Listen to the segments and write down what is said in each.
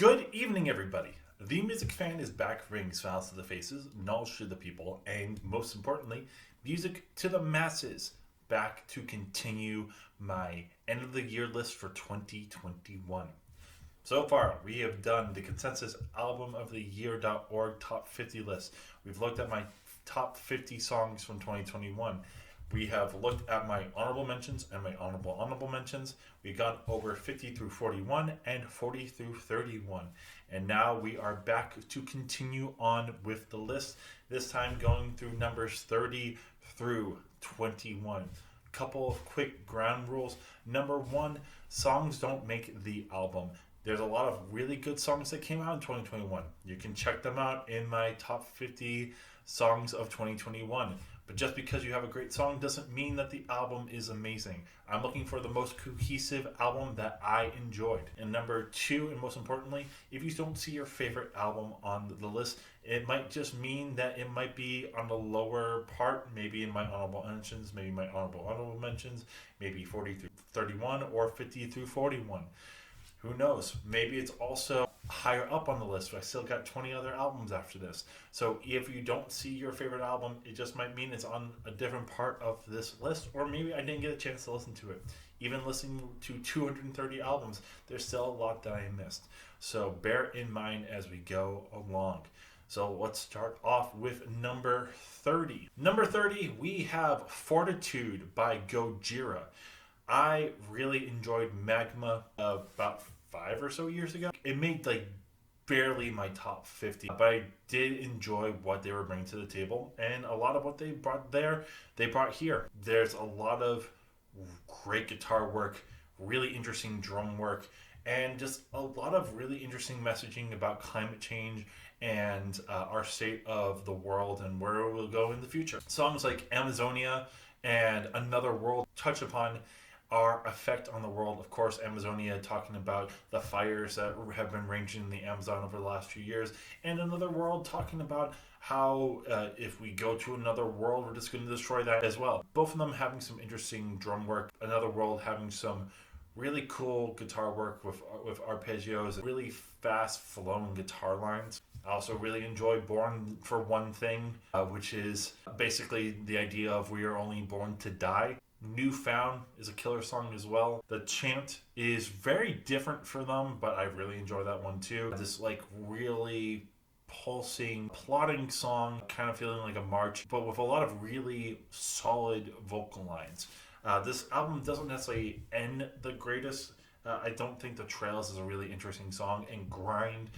Good evening, everybody. The Music Fan is back bringing smiles to the faces, knowledge to the people, and most importantly, music to the masses. Back to continue my end of the year list for 2021. So far, we have done the consensus album of the year.org top 50 list. We've looked at my top 50 songs from 2021. We have looked at my honorable mentions and my honorable mentions. We got over 50 through 41 and 40 through 31. And now we are back to continue on with the list, this time going through numbers 30 through 21. Couple of quick ground rules. Number one, songs don't make the album. There's a lot of really good songs that came out in 2021. You can check them out in my top 50 songs of 2021. But just because you have a great song doesn't mean that the album is amazing. I'm looking for the most cohesive album that I enjoyed. And number two, and most importantly, if you don't see your favorite album on the list, it might just mean that it might be on the lower part, maybe in my honorable mentions, maybe my honorable mentions, maybe 40 through 31 or 50 through 41. Who knows? Maybe it's also higher up on the list. I still got 20 other albums after this. So if you don't see your favorite album, it just might mean it's on a different part of this list, or maybe I didn't get a chance to listen to it. Even listening to 230 albums, there's still a lot that I missed. So bear in mind as we go along. So let's start off with number 30. Number 30, we have Fortitude by Gojira. I really enjoyed Magma about 5 or so years ago. It made barely my top 50, but I did enjoy what they were bringing to the table, and a lot of what they brought there, they brought here. There's a lot of great guitar work, really interesting drum work, and just a lot of really interesting messaging about climate change and our state of the world and where we'll go in the future. Songs like Amazonia and Another World touch upon our effect on the world. Of course, Amazonia talking about the fires that have been raging in the Amazon over the last few years, and Another World talking about how if we go to another world, we're just going to destroy that as well. Both of them having some interesting drum work. Another World having some really cool guitar work with arpeggios, really fast flowing guitar lines. I also really enjoy Born for One Thing, which is basically the idea of we are only born to die. Newfound is a killer song as well. The chant is very different for them, but I really enjoy that one too. This really pulsing, plodding song, kind of feeling like a march, but with a lot of really solid vocal lines. This album doesn't necessarily end the greatest. I don't think The Trails is a really interesting song, and Grind,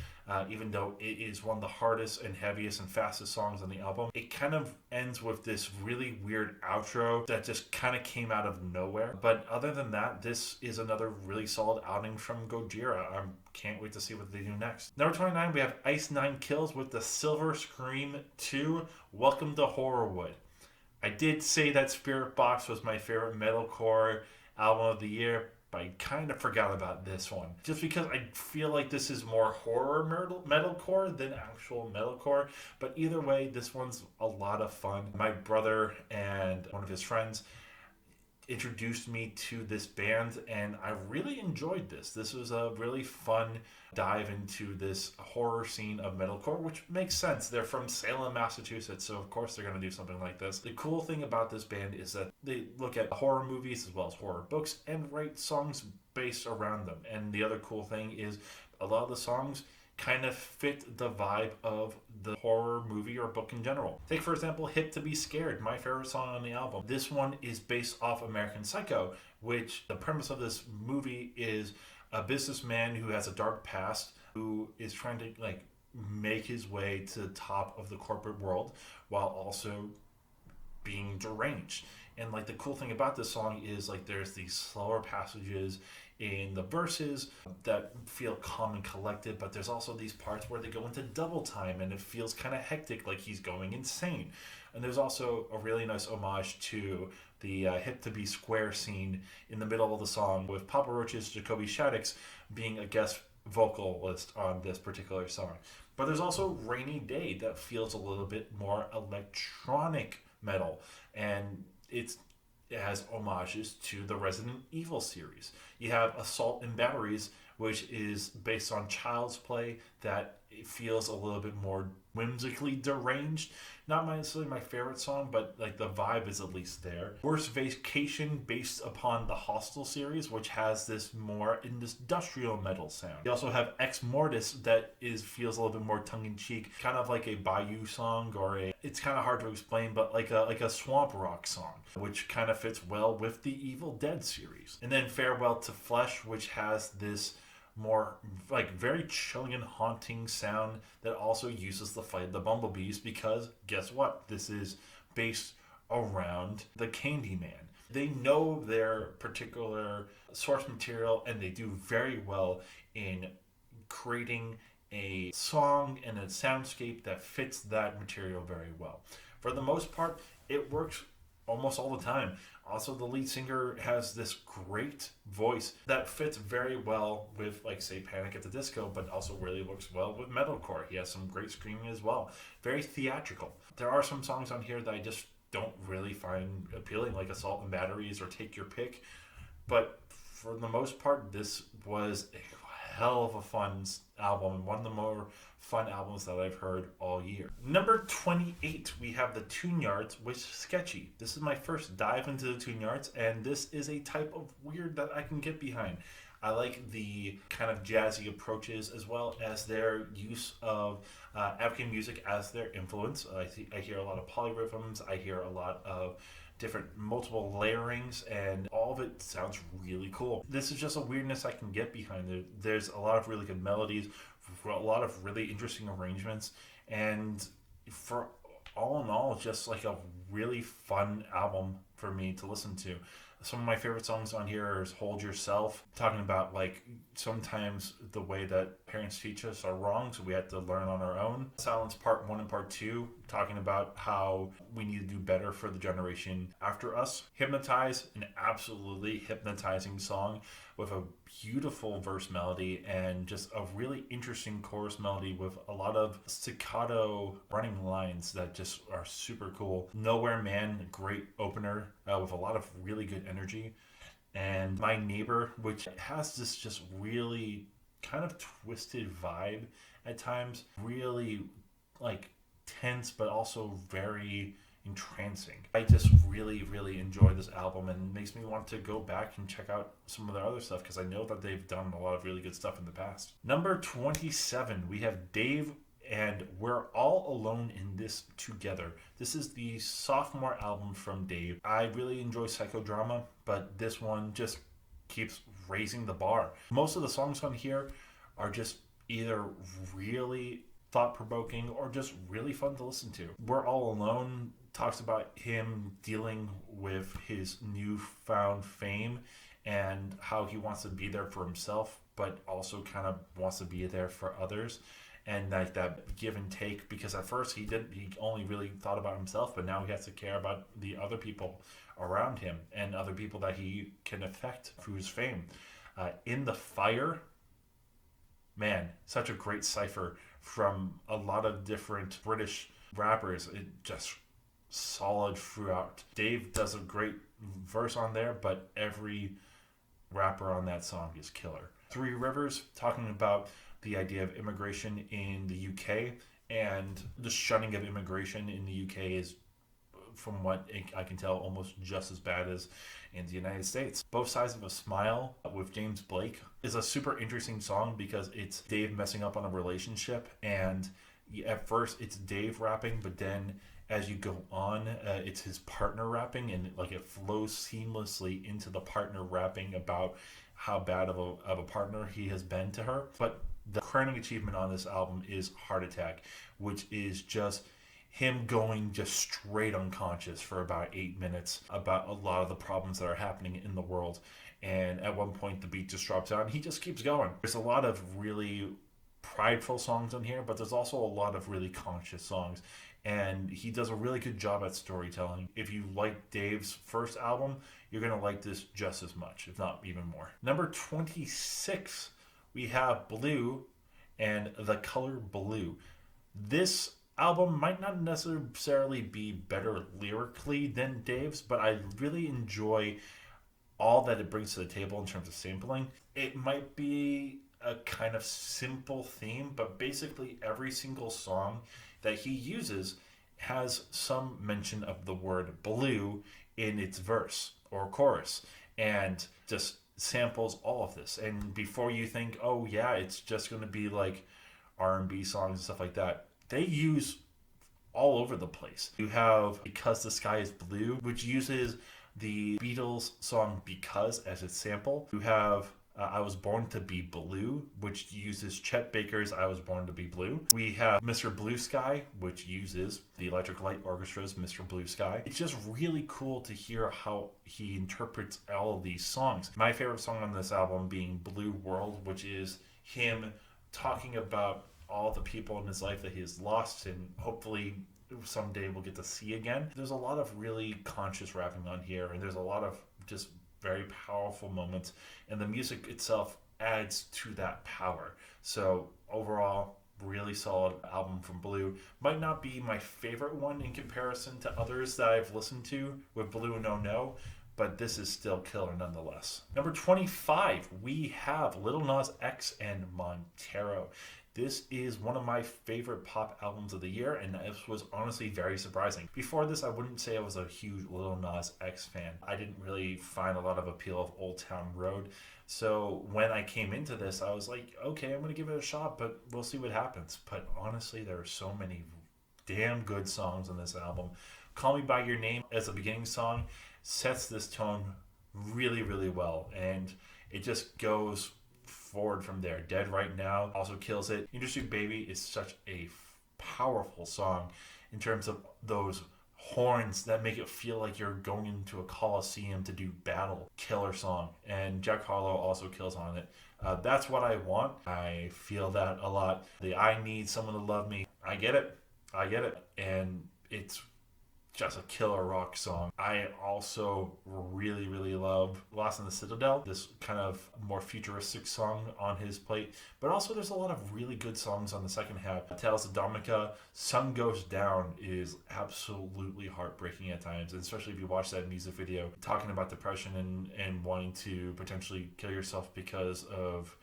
even though it is one of the hardest and heaviest and fastest songs on the album, it kind of ends with this really weird outro that just kind of came out of nowhere. But other than that, this is another really solid outing from Gojira. I can't wait to see what they do next. Number 29, we have Ice Nine Kills with the Silver Scream 2, Welcome to Horrorwood. I did say that Spirit Box was my favorite metalcore album of the year, I kind of forgot about this one. Just because I feel like this is more horror metalcore than actual metalcore. But either way, this one's a lot of fun. My brother and one of his friends introduced me to this band, and I really enjoyed this. This was a really fun dive into this horror scene of metalcore, which makes sense. They're from Salem, Massachusetts, so of course they're going to do something like this. The cool thing about this band is that they look at horror movies as well as horror books and write songs based around them. And the other cool thing is a lot of the songs kind of fit the vibe of the horror movie or book in general. Take, for example, Hip to Be Scared, my favorite song on the album. This one is based off American Psycho, which the premise of this movie is a businessman who has a dark past who is trying to make his way to the top of the corporate world while also being deranged. And the cool thing about this song is there's these slower passages in the verses that feel calm and collected, but there's also these parts where they go into double time and it feels kind of hectic, like he's going insane. And there's also a really nice homage to the Hip to Be Square scene in the middle of the song, with Papa Roach's Jacoby Shaddix being a guest vocalist on this particular song. But there's also Rainy Day that feels a little bit more electronic metal, and it has homages to the Resident Evil series. You have Assault and Batteries, which is based on Child's Play, that it feels a little bit more whimsically deranged. Not necessarily my favorite song, but like the vibe is at least there. Worst Vacation, based upon the Hostel series, which has this more industrial metal sound. You also have Ex Mortis, that feels a little bit more tongue-in-cheek, kind of like a Bayou song, or it's kind of hard to explain, but like a swamp rock song, which kind of fits well with the Evil Dead series. And then Farewell to Flesh, which has this more like very chilling and haunting sound that also uses the fight of the bumblebees, because guess what? This is based around the Candyman. They know their particular source material, and they do very well in creating a song and a soundscape that fits that material very well. For the most part, it works almost all the time. Also, the lead singer has this great voice that fits very well with, like, say, Panic at the Disco, but also really works well with metalcore. He has some great screaming as well. Very theatrical. There are some songs on here that I just don't really find appealing, like Assault and Batteries or Take Your Pick. But for the most part, this was a hell of a fun album, and one of the more fun albums that I've heard all year. Number 28, we have the TuneYards with Sketchy. This is my first dive into the TuneYards, and this is a type of weird that I can get behind. I like the kind of jazzy approaches, as well as their use of African music as their influence. I hear a lot of polyrhythms. I hear a lot of different multiple layerings, and all of it sounds really cool. This is just a weirdness I can get behind. There's a lot of really good melodies, a lot of really interesting arrangements, and for all in all, just like a really fun album for me to listen to. Some of my favorite songs on here is Hold Yourself, talking about like sometimes the way that parents teach us are wrong, so we have to learn on our own. Silence Part 1 and Part 2, talking about how we need to do better for the generation after us. Hypnotize, an absolutely hypnotizing song with a beautiful verse melody and just a really interesting chorus melody with a lot of staccato running lines that just are super cool. Nowhere Man, great opener with a lot of really good energy. And My Neighbor, which has this just really kind of twisted vibe at times, really like tense but also very entrancing. I just really enjoy this album, and it makes me want to go back and check out some of their other stuff, because I know that they've done a lot of really good stuff in the past. Number 27, we have Dave and We're All Alone in This Together. This is the sophomore album from Dave. I really enjoy psychodrama, but this one just keeps raising the bar. Most of the songs on here are just either really thought-provoking or just really fun to listen to. We're All Alone talks about him dealing with his newfound fame and how he wants to be there for himself, but also kind of wants to be there for others, and like that give and take, because at first he only really thought about himself, but now he has to care about the other people around him and other people that he can affect through his fame. In the Fire, man, such a great cipher from a lot of different British rappers. It just solid throughout. Dave does a great verse on there, but every rapper on that song is killer. Three Rivers, talking about the idea of immigration in the UK, and the shunning of immigration in the UK is, from what I can tell, almost just as bad as in the United States. Both Sides of a Smile with James Blake is a super interesting song, because it's Dave messing up on a relationship, and at first it's Dave rapping, but then as you go on, it's his partner rapping, and it flows seamlessly into the partner rapping about how bad of a partner he has been to her. But the crowning achievement on this album is Heart Attack, which is just him going just straight unconscious for about 8 minutes about a lot of the problems that are happening in the world. And at one point the beat just drops out and he just keeps going. There's a lot of really prideful songs on here, but there's also a lot of really conscious songs. And he does a really good job at storytelling. If you like Dave's first album, you're going to like this just as much, if not even more. Number 26, we have Blue and The Color Blue. This album might not necessarily be better lyrically than Dave's, but I really enjoy all that it brings to the table in terms of sampling. It might be a kind of simple theme, but basically every single song that he uses has some mention of the word blue in its verse or chorus, and just samples all of this. And before you think, oh yeah, it's just going to be like R&B songs and stuff like that, they use all over the place. You have Because the Sky is Blue, which uses the Beatles song Because as its sample. You have I Was Born to Be Blue, which uses Chet Baker's I Was Born to Be Blue. We have Mr. Blue Sky, which uses the Electric Light Orchestra's Mr. Blue Sky. It's just really cool to hear how he interprets all of these songs. My favorite song on this album being Blue World, which is him talking about all the people in his life that he has lost and hopefully someday we'll get to see again. There's a lot of really conscious rapping on here, and there's a lot of just very powerful moments, and the music itself adds to that power. So overall, really solid album from Blue. Might not be my favorite one in comparison to others that I've listened to with Blue No No, but this is still killer nonetheless. Number 25, we have Lil Nas X and Montero. This is one of my favorite pop albums of the year, and this was honestly very surprising. Before this, I wouldn't say I was a huge Lil Nas X fan. I didn't really find a lot of appeal of Old Town Road. So when I came into this, I was like, okay, I'm going to give it a shot, but we'll see what happens. But honestly, there are so many damn good songs on this album. Call Me By Your Name as a beginning song sets this tone really, really well, and it just goes forward from there. Dead Right Now also kills it. Industry Baby is such a powerful song in terms of those horns that make it feel like you're going into a coliseum to do battle. Killer song. And Jack Harlow also kills on it. That's What I Want. I feel that a lot. The I Need Someone to Love Me. I get it. And it's just a killer rock song. I also really, really love Lost in the Citadel, this kind of more futuristic song on his plate. But also there's a lot of really good songs on the second half. Tales of Dominica, Sun Goes Down is absolutely heartbreaking at times, and especially if you watch that music video talking about depression and wanting to potentially kill yourself because of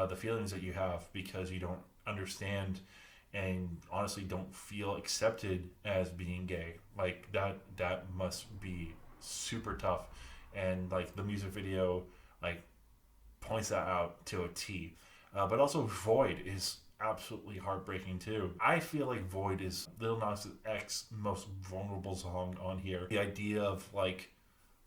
the feelings that you have because you don't understand and honestly don't feel accepted as being gay. Like that must be super tough, and like the music video like points that out to a T. But also Void is absolutely heartbreaking too. I feel like Void is Lil Nas X's most vulnerable song on here. The idea of like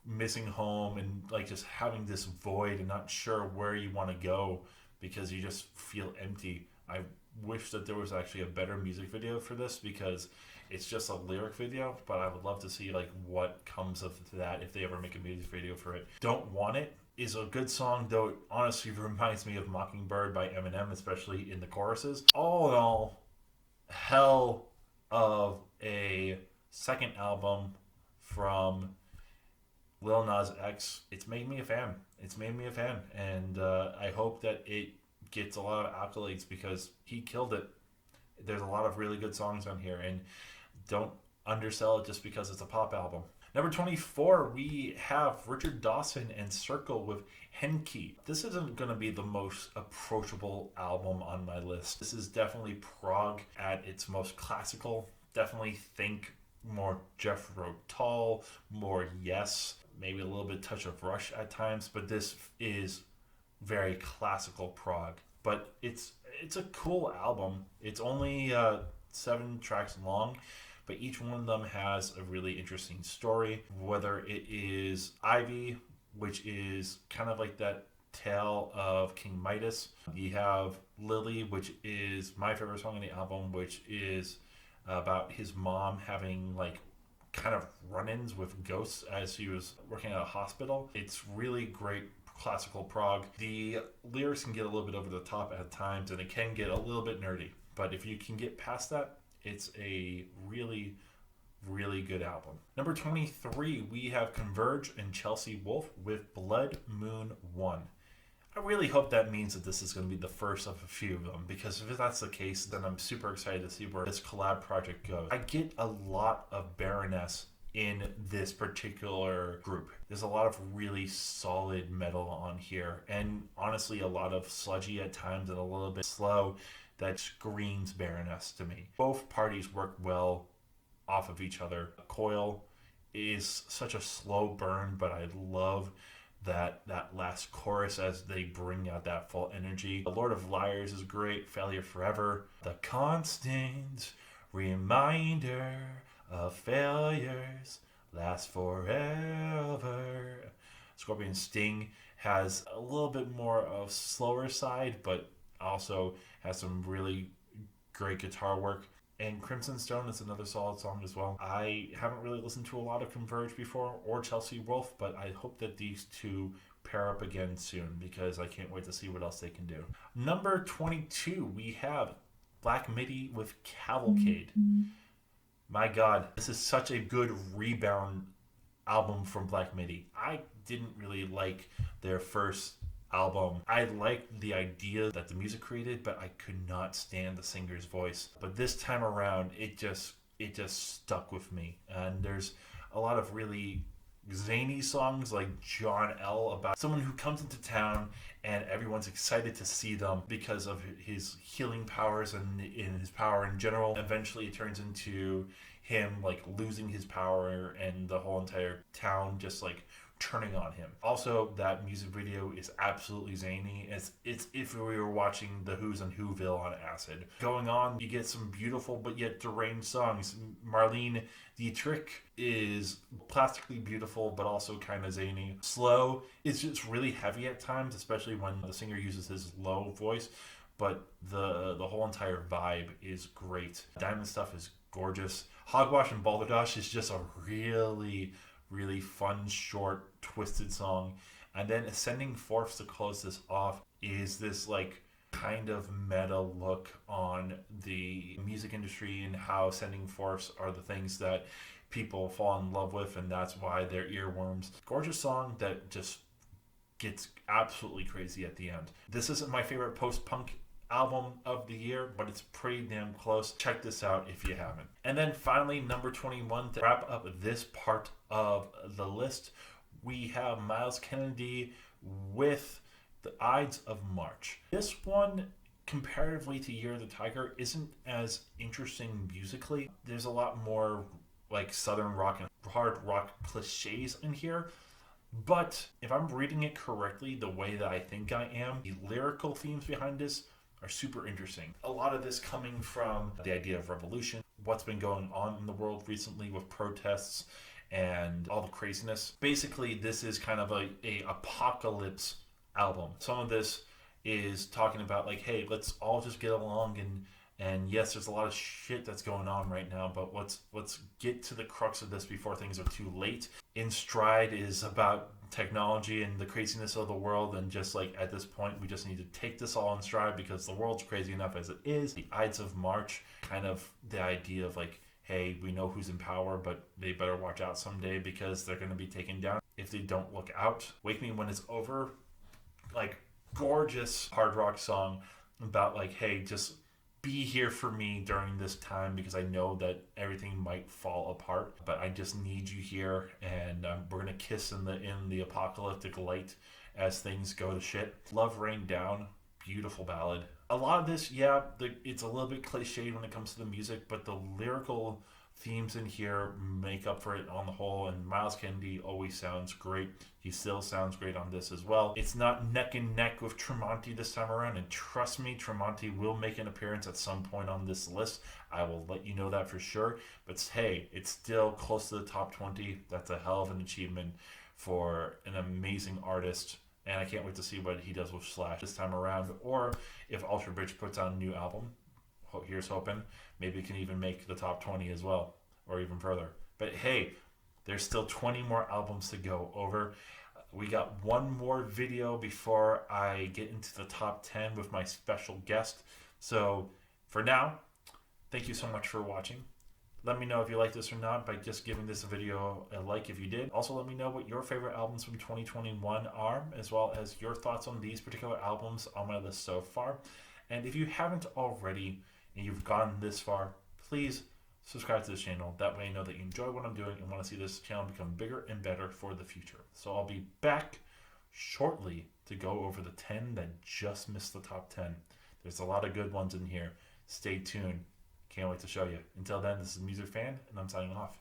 missing home and like just having this void and not sure where you want to go because you just feel empty. I wish that there was actually a better music video for this because it's just a lyric video, but I would love to see like what comes of that if they ever make a music video for it. Don't Want It is a good song, though it honestly reminds me of Mockingbird by Eminem, especially in the choruses. All in all, hell of a second album from Lil Nas X. It's made me a fan. And I hope that it gets a lot of accolades because he killed it. There's a lot of really good songs on here, and don't undersell it just because it's a pop album. Number 24, we have Richard Dawson and Circle with Henki. This isn't going to be the most approachable album on my list. This is definitely prog at its most classical. Definitely think more Jethro Tull, more Yes, maybe a little bit touch of Rush at times, but this is very classical prog. But it's a cool album. It's only 7 tracks long, but each one of them has a really interesting story. Whether it is Ivy, which is kind of like that tale of King Midas. You have Lily, which is my favorite song on the album, which is about his mom having like kind of run-ins with ghosts as he was working at a hospital. It's really great classical prog. The lyrics can get a little bit over the top at times, and it can get a little bit nerdy. But if you can get past that, it's a really, really good album. Number 23, we have Converge and Chelsea Wolfe with Blood Moon 1. I really hope that means that this is going to be the first of a few of them, because if that's the case, then I'm super excited to see where this collab project goes. I get a lot of Baroness in this particular group. There's a lot of really solid metal on here, and honestly a lot of sludgy at times and a little bit slow that screams Baroness to me. Both parties work well off of each other. Coil is such a slow burn, but I love that last chorus as they bring out that full energy. The Lord of Liars is great. Failure Forever, the constant reminder of failures last forever. Scorpion Sting has a little bit more of slower side, but also has some really great guitar work. And Crimson Stone is another solid song as well. I haven't really listened to a lot of Converge before or Chelsea Wolfe, but I hope that these two pair up again soon because I can't wait to see what else they can do. Number 22, we have Black Midi with Cavalcade. My God, this is such a good rebound album from Black Midi. I didn't really like their first album. I liked the idea that the music created, but I could not stand the singer's voice. But this time around, it just stuck with me. And there's a lot of really zany songs like John L. about someone who comes into town and everyone's excited to see them because of his healing powers and in his power in general. Eventually it turns into him like losing his power and the whole entire town just like turning on him. Also, that music video is absolutely zany. It's if we were watching the Who's on Whoville on acid. Going on, you get some beautiful but yet deranged songs. Marlene Dietrich is plastically beautiful but also kind of zany. Slow is just really heavy at times, especially when the singer uses his low voice. But the whole entire vibe is great. Diamond Stuff is gorgeous. Hogwash and Balderdash is just a really fun, short, twisted song. And then Ascending Force to close this off is this like kind of meta look on the music industry and how Ascending Force are the things that people fall in love with, and that's why they're earworms. Gorgeous song that just gets absolutely crazy at the end. This isn't my favorite post-punk album of the year, but it's pretty damn close. Check this out if you haven't. And then finally, number 21, to wrap up this part of the list, we have Miles Kennedy with The Ides of March. This one, comparatively to Year of the Tiger, isn't as interesting musically. There's a lot more like southern rock and hard rock cliches in here. But if I'm reading it correctly, the way that I think I am, the lyrical themes behind this are super interesting. A lot of this coming from the idea of revolution, what's been going on in the world recently with protests and all the craziness. Basically, this is kind of a apocalypse album. Some of this is talking about like, hey, let's all just get along and yes, there's a lot of shit that's going on right now, but let's get to the crux of this before things are too late. In Stride is about technology and the craziness of the world, and just like at this point we just need to take this all in stride because the world's crazy enough as it is. The Ides of March, kind of the idea of like, hey, we know who's in power, but they better watch out someday because they're going to be taken down if they don't look out. Wake Me When It's Over, like gorgeous hard rock song about like, hey, just be here for me during this time because I know that everything might fall apart, but I just need you here, and we're gonna kiss in the apocalyptic light as things go to shit. Love Rain Down, beautiful ballad. A lot of this, it's a little bit cliched when it comes to the music, but the lyrical themes in here make up for it on the whole, and Miles Kennedy always sounds great. He still sounds great on this as well. It's not neck and neck with Tremonti this time around, and trust me, Tremonti will make an appearance at some point on this list. I will let you know that for sure, but hey, it's still close to the top 20. That's a hell of an achievement for an amazing artist, and I can't wait to see what he does with Slash this time around, or if Ultra Bridge puts out a new album. Here's hoping. Maybe it can even make the top 20 as well, or even further. But hey, there's still 20 more albums to go over. We got one more video before I get into the top 10 with my special guest. So for now, thank you so much for watching. Let me know if you like this or not by just giving this video a like if you did. Also, let me know what your favorite albums from 2021 are, as well as your thoughts on these particular albums on my list so far. And if you haven't already, and you've gone this far, please subscribe to this channel. That way I know that you enjoy what I'm doing and want to see this channel become bigger and better for the future. So I'll be back shortly to go over the 10 that just missed the top 10. There's a lot of good ones in here. Stay tuned. Can't wait to show you. Until then, this is Music Fan, and I'm signing off.